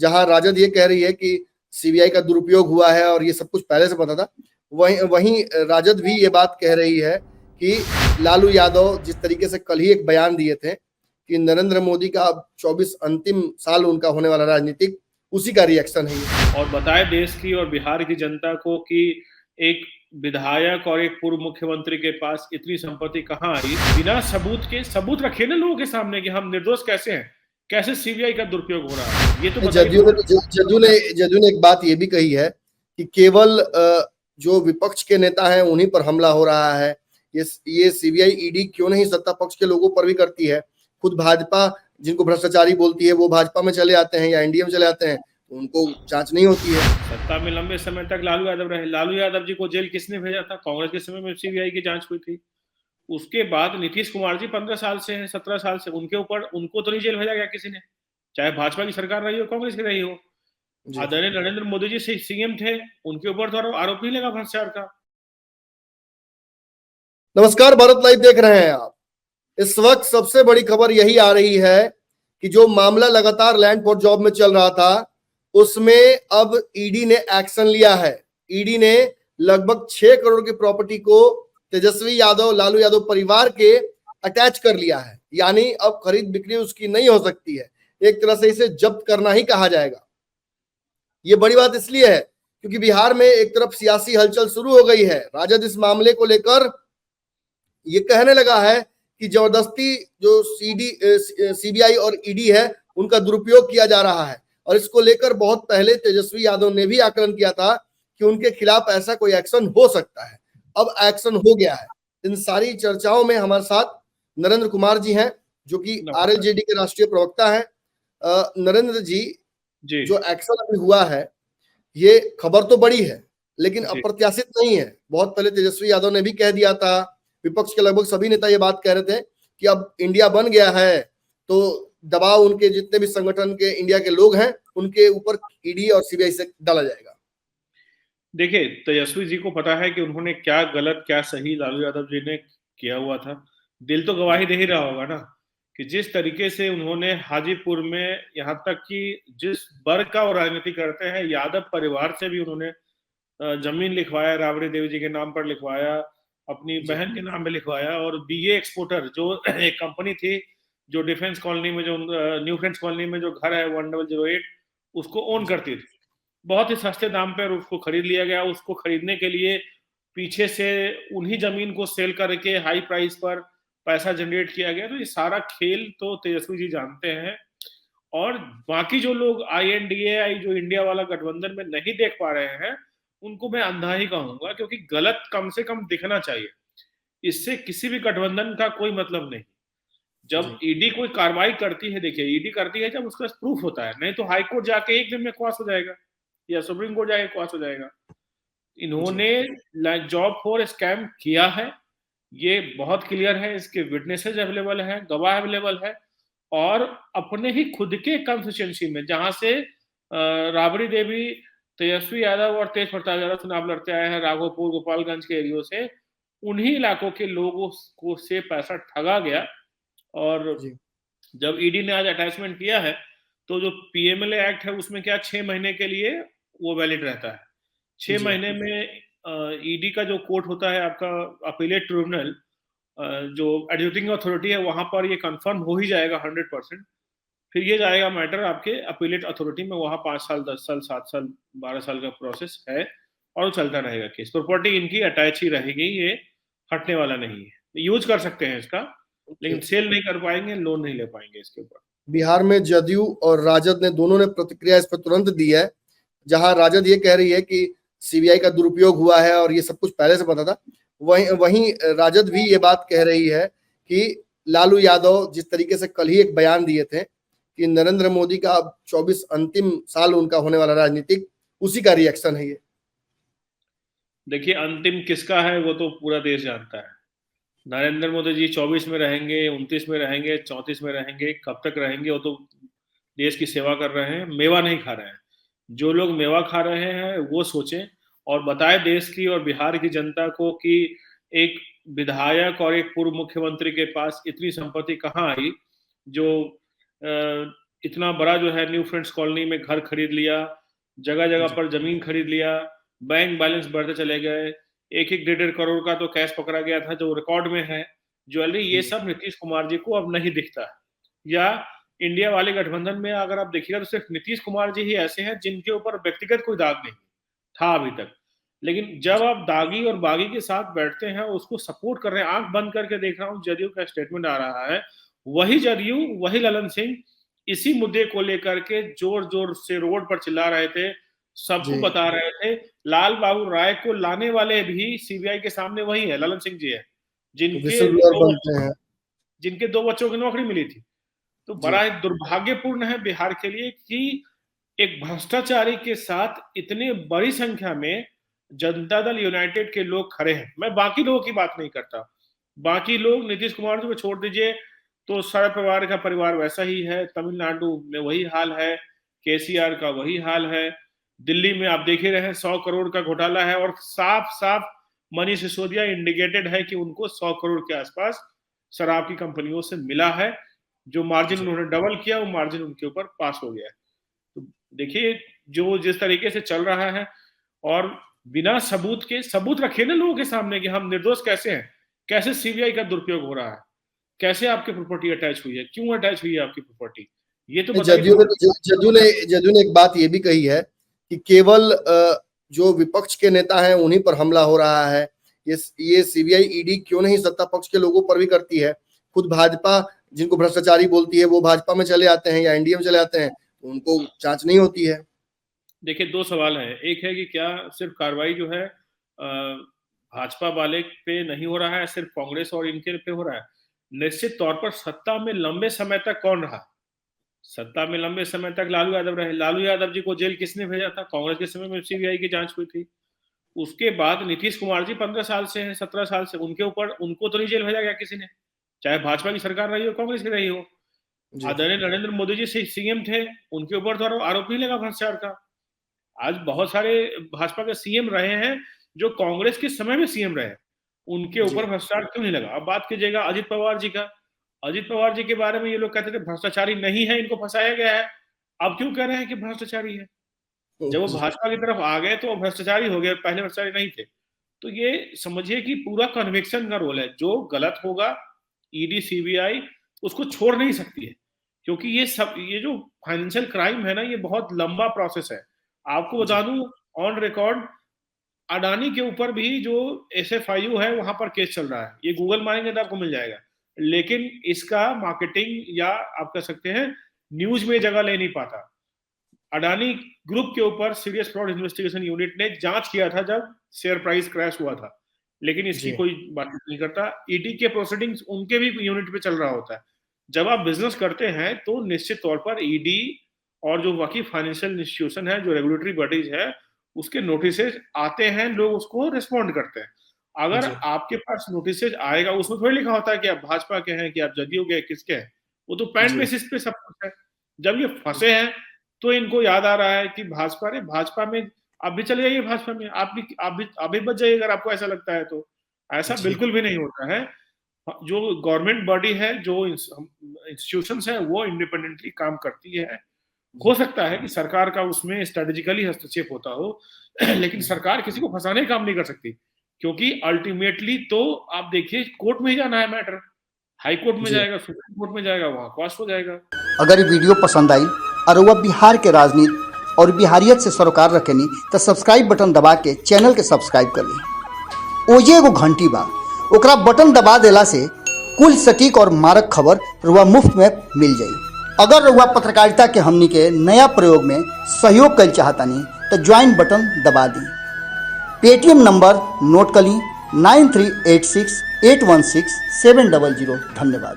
जहां राजद ये कह रही है कि सीबीआई का दुरुपयोग हुआ है और ये सब कुछ पहले से पता था, वहीं राजद भी ये बात कह रही है कि लालू यादव जिस तरीके से कल ही एक बयान दिए थे कि नरेंद्र मोदी का अब 24 अंतिम साल उनका होने वाला राजनीतिक, उसी का रिएक्शन है ये। और बताए देश की और बिहार की जनता को कि एक विधायक और एक पूर्व मुख्यमंत्री के पास इतनी संपत्ति कहाँ आई बिना सबूत के। सबूत रखे ना लोगों के सामने कि हम निर्दोष कैसे हैं, कैसे सीबीआई का दुरुपयोग हो रहा है, ये तो जदयू ने एक बात ये भी कही है कि केवल जो विपक्ष के नेता हैं उन्हीं पर हमला हो रहा है। ये सीबीआई ईडी क्यों नहीं सत्ता पक्ष के लोगों पर भी करती है। खुद भाजपा जिनको भ्रष्टाचारी बोलती है वो भाजपा में चले आते हैं या एनडीए में चले आते हैं, तो उनको जांच नहीं होती है। सत्ता में लंबे समय तक लालू यादव रहे। लालू यादव जी को जेल किसने भेजा था? कांग्रेस के समय में सीबीआई की जांच हुई थी। उसके बाद नीतीश कुमार जी 15 साल से हैं, 17 साल से, उनके ऊपर उनको तो नहीं जेल भेजा गया किसी ने, चाहे भाजपा की सरकार रही हो कांग्रेस की रही हो। आदरणीय नरेंद्र मोदी जी सीएम थे, उनके ऊपर तो आरोप नहीं लगा भ्रष्टाचार का। नमस्कार, भारत लाइव देख रहे हैं आप। इस वक्त सबसे बड़ी खबर यही आ रही है कि जो मामला लगातार लैंड फॉर जॉब में चल रहा था उसमें अब ईडी ने एक्शन लिया है। ईडी ने लगभग 6 करोड़ की प्रॉपर्टी को तेजस्वी यादव लालू यादव परिवार के अटैच कर लिया है, यानी अब खरीद बिक्री उसकी नहीं हो सकती है। एक तरह से इसे जब्त करना ही कहा जाएगा। ये बड़ी बात इसलिए है क्योंकि बिहार में एक तरफ सियासी हलचल शुरू हो गई है। राजद इस मामले को लेकर ये कहने लगा है कि जबरदस्ती जो सीबीआई और ईडी है उनका दुरुपयोग किया जा रहा है, और इसको लेकर बहुत पहले तेजस्वी यादव ने भी आकलन किया था कि उनके खिलाफ ऐसा कोई एक्शन हो सकता है। अब एक्शन हो गया है। इन सारी चर्चाओं में हमारे साथ नरेंद्र कुमार जी हैं जो कि आरएलजेडी के राष्ट्रीय प्रवक्ता हैं। नरेंद्र जी, जो एक्शन अभी हुआ है ये खबर तो बड़ी है लेकिन अप्रत्याशित नहीं है। बहुत पहले तेजस्वी यादव ने भी कह दिया था, विपक्ष के लगभग सभी नेता ये बात कह रहे थे कि अब इंडिया बन गया है तो दबाव उनके जितने भी संगठन के इंडिया के लोग हैं उनके ऊपर ईडी और सीबीआई से डाला जाएगा। देखिए, तेजस्वी जी को पता है कि उन्होंने क्या गलत क्या सही लालू यादव जी ने किया हुआ था। दिल तो गवाही दे ही रहा होगा ना कि जिस तरीके से उन्होंने हाजीपुर में, यहाँ तक कि जिस वर्ग का वो राजनीति करते हैं, यादव परिवार से भी उन्होंने जमीन लिखवाया, राबड़ी देवी जी के नाम पर लिखवाया, अपनी बहन के नाम पे लिखवाया। और बीए एक्सपोर्टर जो एक कंपनी थी जो डिफेंस कॉलोनी में, जो न्यू फ्रेंड्स कॉलोनी में जो घर है 1008, उसको ओन करती थी। बहुत ही सस्ते दाम पर उसको खरीद लिया गया। उसको खरीदने के लिए पीछे से उन्हीं जमीन को सेल करके हाई प्राइस पर पैसा जनरेट किया गया। तो ये सारा खेल तो तेजस्वी जी जानते हैं। और बाकी जो लोग INDA जो इंडिया वाला गठबंधन में नहीं देख पा रहे हैं उनको मैं अंधा ही कहूंगा, क्योंकि गलत कम से कम दिखना चाहिए। इससे किसी भी गठबंधन का कोई मतलब नहीं। जब ईडी कोई कार्रवाई करती है, देखिए ईडी करती है जब उसका प्रूफ होता है, नहीं तो हाईकोर्ट जाके एक दिन में क्रॉस हो जाएगा या सुप्रीम कोर्ट जाके क्रॉस हो जाएगा। इन्होंने जॉब फॉर स्कैम किया है, ये बहुत क्लियर है। इसके विटनेसेस अवेलेबल है, गवाह अवेलेबल है। और अपने ही खुद के कंस्टिट्यूएंसी में, जहां से राबड़ी देवी, तेजस्वी यादव और तेज प्रताप यादव चुनाव लड़ते आए हैं राघोपुर गोपालगंज के एरियो से, उन्हीं इलाकों के लोगों को से पैसा ठगा गया। और जब ईडी ने आज अटैचमेंट किया है तो जो पीएमएलए एक्ट है उसमें क्या 6 महीने के लिए वो वैलिड रहता है। 6 महीने में ईडी का जो कोर्ट होता है आपका अपीलेट ट्रिब्यूनल, जो एडजुडिकेटिंग अथॉरिटी है, वहां पर ये कंफर्म हो ही जाएगा 100%। फिर ये जाएगा मैटर आपके अपीलेट अथॉरिटी में, वहां 5 साल 10 साल 7 साल 12 साल का प्रोसेस है और चलता रहेगा केस। प्रॉपर्टी इनकी अटैच ही रहेगी, ये हटने वाला नहीं है। यूज कर सकते हैं इसका, लेकिन सेल नहीं कर पाएंगे, लोन नहीं ले पाएंगे इसके ऊपर। बिहार में जदयू और राजद ने दोनों ने प्रतिक्रिया इस पर तुरंत दी है। जहां राजद ये कह रही है कि सीबीआई का दुरुपयोग हुआ है और ये सब कुछ पहले से पता था, वहीं राजद भी ये बात कह रही है कि लालू यादव जिस तरीके से कल ही एक बयान दिए थे कि नरेंद्र मोदी का अब 24 अंतिम साल उनका होने वाला राजनीतिक, उसी का रिएक्शन है ये। देखिए, अंतिम किसका है वो तो पूरा देश जानता है। नरेंद्र मोदी जी 24 में रहेंगे, 29 में रहेंगे, 34 में रहेंगे, कब तक रहेंगे वो तो देश की सेवा कर रहे हैं, मेवा नहीं खा रहे हैं। जो लोग मेवा खा रहे हैं वो सोचें और बताएं देश की और बिहार की जनता को कि एक विधायक और एक पूर्व मुख्यमंत्री के पास इतनी संपत्ति कहाँ आई जो इतना बड़ा जो है न्यू फ्रेंड्स कॉलोनी में घर खरीद लिया, जगह जगह पर जमीन खरीद लिया, बैंक बैलेंस बढ़ते चले गए, 1-1 1.5 करोड़ का तो कैश पकड़ा गया था जो रिकॉर्ड में है, ज्वेलरी, ये सब नीतीश कुमार जी को अब नहीं दिखता। या इंडिया वाले गठबंधन में अगर आप देखिएगा तो सिर्फ नीतीश कुमार जी ही ऐसे हैं जिनके ऊपर व्यक्तिगत कोई दाग नहीं था अभी तक। लेकिन जब आप दागी और बागी के साथ बैठते हैं, उसको सपोर्ट कर रहे हैं, आंख बंद करके देख रहा हूं जदयू का स्टेटमेंट आ रहा है, वही जदयू, वही ललन सिंह इसी मुद्दे को लेकर के जोर जोर से रोड पर चिल्ला रहे थे, सबको बता रहे थे। लाल बाबू राय को लाने वाले भी सीबीआई के सामने वही है, ललन सिंह जी है, जिनके 2 बच्चों की नौकरी मिली थी। तो बड़ा ही दुर्भाग्यपूर्ण है बिहार के लिए कि एक भ्रष्टाचारी के साथ इतने बड़ी संख्या में जनता दल यूनाइटेड के लोग खड़े हैं। मैं बाकी लोगों की बात नहीं करता, बाकी लोग नीतीश कुमार जी को छोड़ दीजिए, तो शरद पवार का परिवार वैसा ही है, तमिलनाडु में वही हाल है, केसीआर का वही हाल है, दिल्ली में आप देख ही रहे हैं 100 करोड़ का घोटाला है और साफ साफ मनीष सिसोदिया इंडिकेटेड है कि उनको 100 करोड़ के आसपास शराब की कंपनियों से मिला है। जो मार्जिन उन्होंने डबल किया, वो मार्जिन उनके ऊपर पास हो गया है। तो देखिए जो जिस तरीके से चल रहा है, और बिना सबूत के, सबूत रखिए ना लोगों के सामने कि हम निर्दोष कैसे हैं, कैसे सीबीआई का दुरुपयोग हो रहा है, कैसे आपकी प्रॉपर्टी अटैच हुई है, क्यों अटैच हुई है आपकी प्रॉपर्टी, ये तो जदयू ने एक बात ये भी कही है कि केवल जो विपक्ष के नेता हैं उन्हीं पर हमला हो रहा है, ये सीबीआई ईडी क्यों नहीं सत्ता पक्ष के लोगों पर भी करती है। खुद भाजपा जिनको भ्रष्टाचारी बोलती है वो भाजपा में चले आते हैं या एनडीए में चले आते हैं, उनको जांच नहीं होती है। देखिए 2 सवाल हैं, एक है कि क्या सिर्फ कार्रवाई जो है भाजपा वाले पे नहीं हो रहा है, सिर्फ कांग्रेस और इनके पे हो रहा है। निश्चित तौर पर सत्ता में लंबे समय तक कौन रहा, सत्ता में लंबे समय तक लालू यादव रहे। लालू यादव जी को जेल किसने भेजा था, कांग्रेस के समय में सीबीआई की जांच हुई थी। उसके बाद नीतीश कुमार जी 15 साल से हैं, 17 साल से, उनको तो नहीं जेल भेजा गया किसी ने, चाहे भाजपा की सरकार रही हो, कांग्रेस की रही हो। आदरणीय नरेंद्र मोदी जी से सीएम थे, उनके ऊपर तो आरोप नहीं लगा भ्रष्टाचार का। आज बहुत सारे भाजपा के सीएम रहे हैं जो कांग्रेस के समय में सीएम रहे, उनके ऊपर भ्रष्टाचार क्यों नहीं लगा। अब बात कीजिएगा अजित पवार जी का, अजित पवार जी के बारे में ये लोग कहते थे भ्रष्टाचारी नहीं है, इनको फंसाया गया है, अब क्यों कह रहे हैं कि भ्रष्टाचारी है। जब वो भाजपा की तरफ आ गए तो वो भ्रष्टाचारी हो गए, पहले भ्रष्टाचारी नहीं थे। तो ये समझिए कि पूरा कन्विक्शन का रोल है, जो गलत होगा ईडी सीबीआई उसको छोड़ नहीं सकती है, क्योंकि ये जो फाइनेंशियल क्राइम है ना, ये बहुत लंबा प्रोसेस है। आपको बता दूं ऑन रिकॉर्ड अडानी के ऊपर भी जो एसएफआईयू है वहां पर केस चल रहा है, ये गूगल मारेंगे तो आपको मिल जाएगा, लेकिन इसका मार्केटिंग या आप कह सकते हैं न्यूज में जगह ले नहीं पाता। अडानी ग्रुप के ऊपर सीरियस फ्रॉड इन्वेस्टिगेशन यूनिट ने जांच किया था जब शेयर प्राइस क्रैश हुआ था, लेकिन इसकी कोई बात नहीं करता। ईडी के प्रोसीडिंग्स उनके भी यूनिट पे चल रहा होता है। जब आप बिजनेस करते हैं तो निश्चित तौर पर ईडी और जो बाकी फाइनेंशियल इंस्टीट्यूशन है, जो रेगुलेटरी बॉडीज है, उसके नोटिसेज आते हैं, लोग उसको रिस्पॉन्ड करते हैं। अगर आपके पास नोटिसेज आएगा, उसमें थोड़ी लिखा होता है कि आप भाजपा के हैं, कि आप जदयू के, किसके हैं, वो तो पैंट बेसिस पे सब कुछ है। जब ये फंसे हैं तो इनको याद आ रहा है कि भाजपा में आप भी चले जाइए, भाजपा में आप भी बच जाइए अगर आपको ऐसा लगता है तो। ऐसा बिल्कुल भी नहीं होता है। जो गवर्नमेंट बॉडी है, जो इंस्टीट्यूशंस है, वो इंडिपेंडेंटली काम करती है। हो सकता है कि सरकार का उसमें स्ट्रेटेजिकली हस्तक्षेप होता हो, लेकिन सरकार किसी को फंसाने का काम नहीं कर सकती, क्योंकि अल्टीमेटली तो आप देखिए कोर्ट में ही जाना है मैटर, हाई कोर्ट में जाएगा, सुप्रीम कोर्ट में जाएगा, वहां क्रॉस हो जाएगा। अगर ये वीडियो पसंद आई और वह बिहार के राजनीति और बिहारियत से सरोकार रखेनी तो सब्सक्राइब बटन दबा के चैनल के सब्सक्राइब कर ली। ओजे एगो घंटी बा, ओकरा बटन दबा देला से कुल सटीक और मारक खबर रुआ मुफ्त में मिल जाई। अगर रुआ पत्रकारिता के हमनी के नया प्रयोग में सहयोग कर चाहतानी तो ज्वाइन बटन दबा दी। पेटीएम नंबर नोट कर ली 9386816700। धन्यवाद।